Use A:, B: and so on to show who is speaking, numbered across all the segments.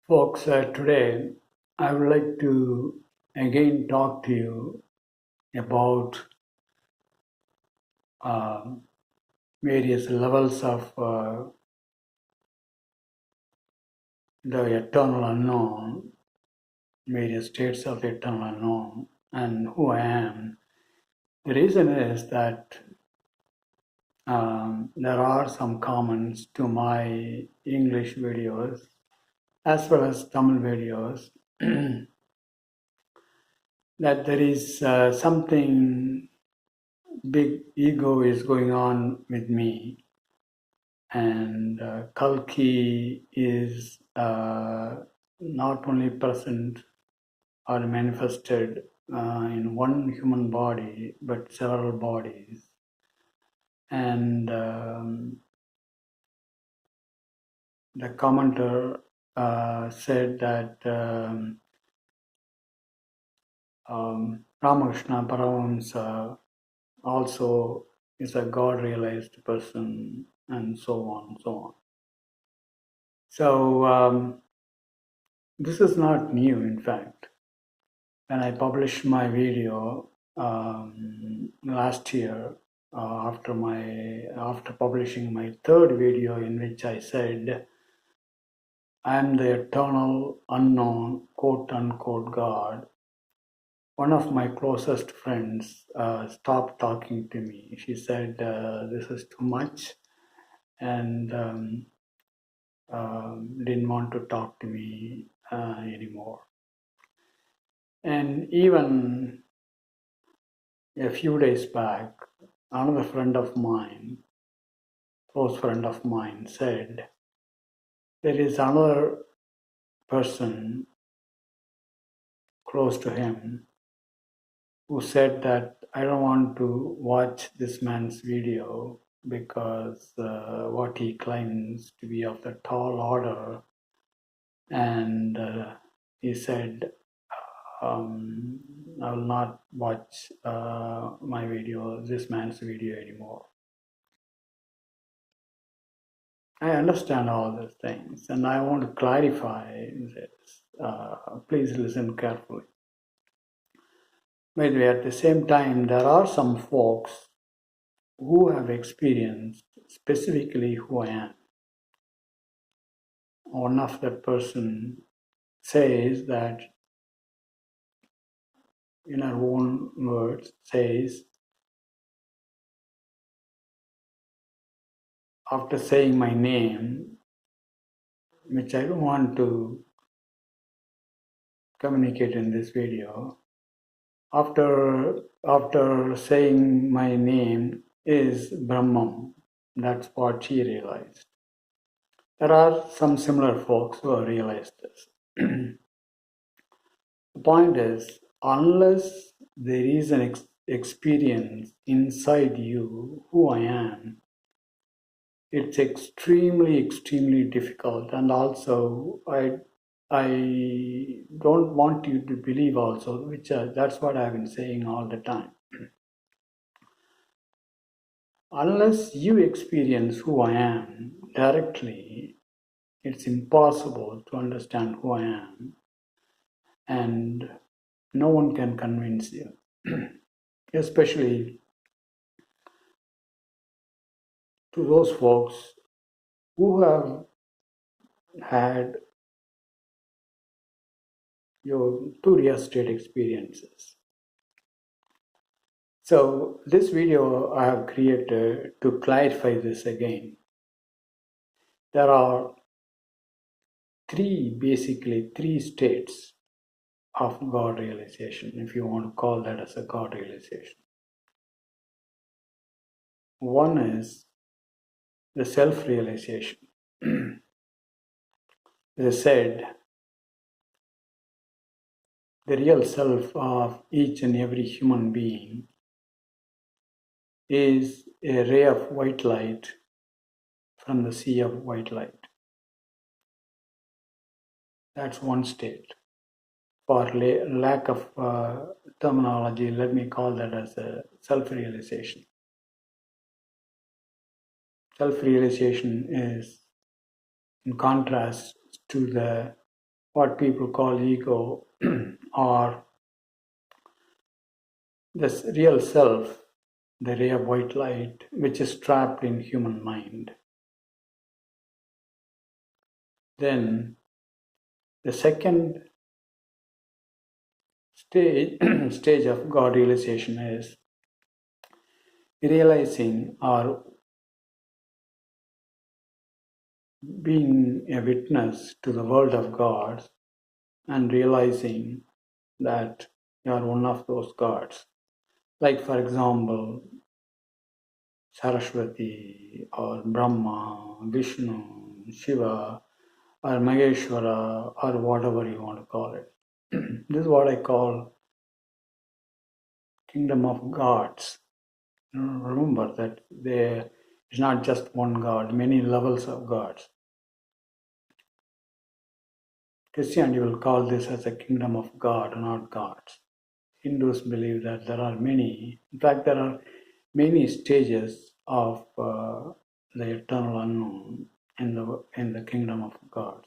A: Folks, today I would like to again talk to you about um, various levels of the eternal unknown, various states of the eternal unknown, and who I am. The reason is that there are some comments to my English videos as well as Tamil videos that there is something big ego is going on with me, and Kalki is not only present or manifested in one human body but several bodies. And the commenter said that Ramakrishna Paramahamsa also is a God realized person, and so on and so on. So this is not new, in fact. When I published my video last year, after publishing my third video in which I said, I am the eternal unknown quote unquote God, one of my closest friends stopped talking to me. She said, this is too much, and didn't want to talk to me anymore. And even a few days back, another friend of mine, close friend of mine, said, there is another person close to him who said that I don't want to watch this man's video because what he claims to be of the tall order. And he said, I will not watch this man's video anymore. I understand all these things, and I want to clarify this. Please listen carefully. By the way, at the same time, there are some folks who have experienced specifically who I am. One of that person says that, in her own words, says, after saying my name, which I don't want to communicate in this video, after saying my name is Brahman. That's what she realized. There are some similar folks who have realized this. The point is, unless there is an experience inside you who I am, it's extremely difficult. And also, I don't want you to believe also, which that's what I've been saying all the time. Unless you experience who I am directly, it's impossible to understand who I am, and no one can convince you, especially to those folks who have had your Turiya state experiences. So this video I have created to clarify this again. There are basically three states of God realization, if you want to call that as a God realization. One is the self-realization. As I said, the real self of each and every human being is a ray of white light from the sea of white light. That's one state. For lack of terminology, let me call that as a self-realization. Self-realization is in contrast to the what people call ego or this real self, the ray of white light, which is trapped in human mind. Then the second stage, stage of God realization is realizing or being a witness to the world of gods and realizing that you are one of those gods. Like, for example, Saraswati or Brahma, Vishnu, Shiva, or Maheshwara, or whatever you want to call it. This is what I call kingdom of gods. Remember that there is not just one God, many levels of gods. Christianity will call this as a kingdom of God, not gods. Hindus believe that there are many, in fact, there are many stages of the eternal unknown in the kingdom of God.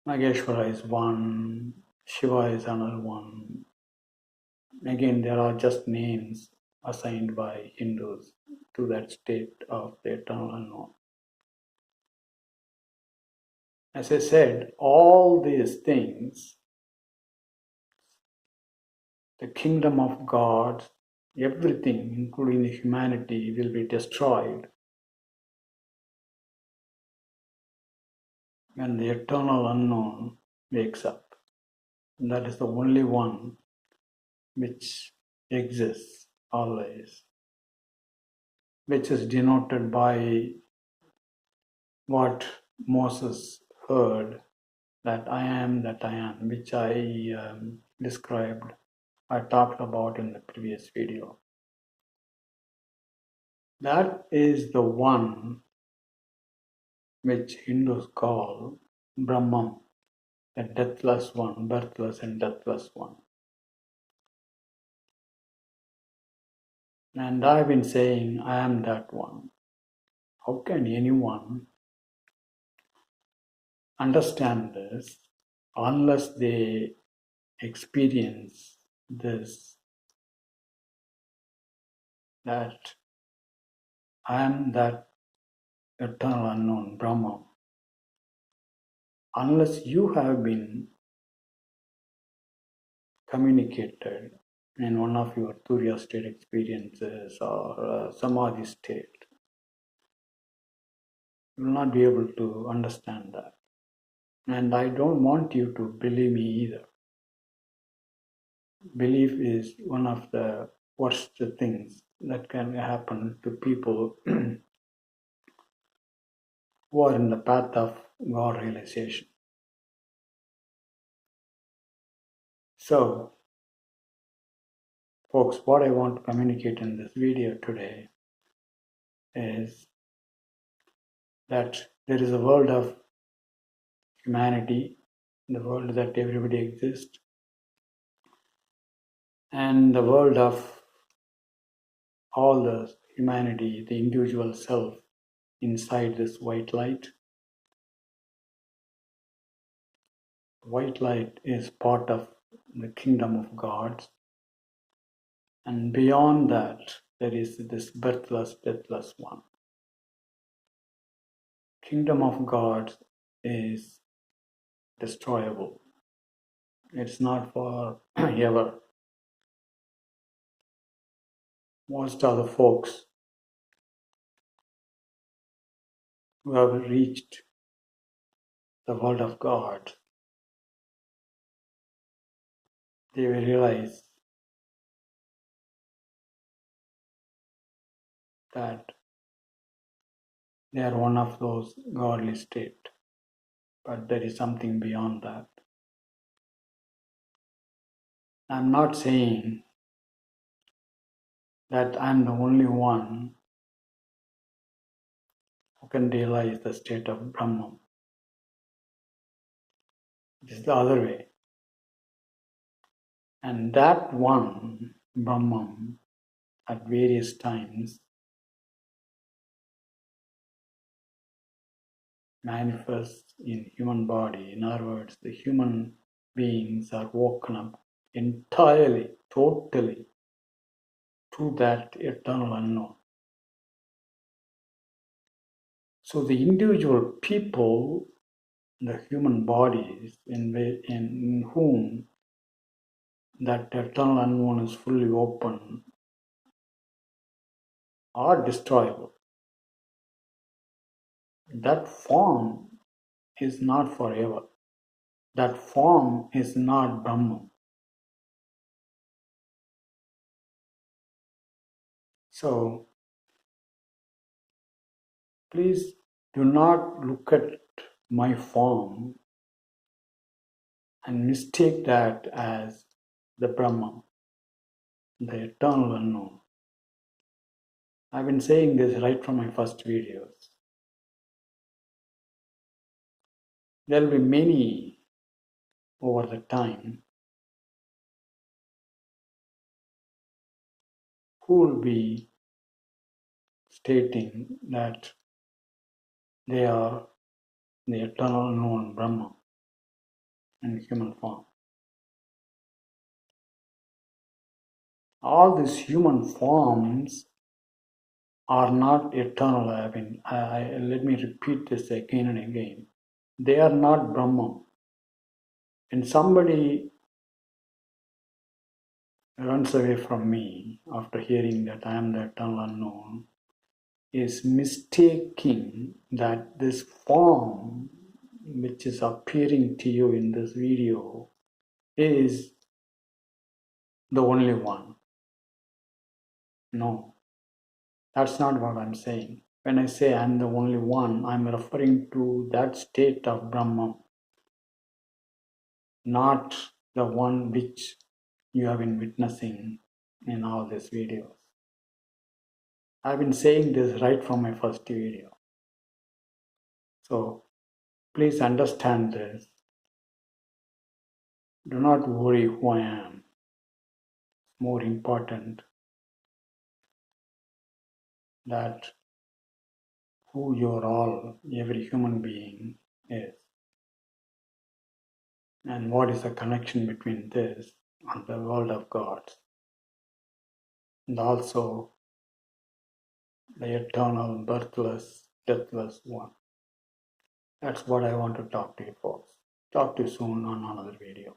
A: Maheshwara is one, Shiva is another one. Again, there are just names assigned by Hindus to that state of the eternal unknown. As I said, all these things, the kingdom of God, everything, including the humanity, will be destroyed when the eternal unknown wakes up. And that is the only one which exists always, which is denoted by what Moses heard, that I am that I am, which I described, I talked about in the previous video. That is the one which Hindus call Brahman, the deathless one, birthless and deathless one. And I've been saying, I am that one. How can anyone understand this unless they experience this, that I am that eternal unknown Brahman? Unless you have been communicated in one of your Turiya state experiences or Samadhi state, you will not be able to understand that. And I don't want you to believe me either. Belief is one of the worst things that can happen to people who are in the path of God realization. So, folks, what I want to communicate in this video today is that there is a world of humanity, the world that everybody exists, and the world of all the humanity, the individual self inside this white light. White light is part of the kingdom of gods, and beyond that there is this birthless, deathless one. Kingdom of gods is destroyable. It's not for ever. Most of the folks who have reached the world of God, they will realize that they are one of those godly state, but there is something beyond that. I'm not saying that I'm the only one who can realize the state of Brahman. It is the other way. And that one, Brahman, at various times manifests in human body. In other words, the human beings are woken up entirely, totally to that eternal unknown. So the individual people, the human bodies in whom that eternal unknown is fully open, are destroyable. That form is not forever. That form is not Brahman. So please do not look at my form and mistake that as the Brahman, the eternal unknown. I've been saying this right from my first videos. There will be many over the time who will be stating that they are the eternal known Brahma in human form. All these human forms are not eternal. Let me repeat this again and again. They are not Brahman. And somebody runs away from me after hearing that I am the eternal unknown is mistaking that this form which is appearing to you in this video is the only one. No, that's not what I'm saying. When I say I'm the only one, I'm referring to that state of Brahman, not the one which you have been witnessing in all these videos. I've been saying this right from my first video. So please understand this. Do not worry who I am. It's more important that who you're all, every human being is. And what is the connection between this and the world of God? And also the eternal, birthless, deathless one. That's what I want to talk to you folks. Talk to you soon on another video.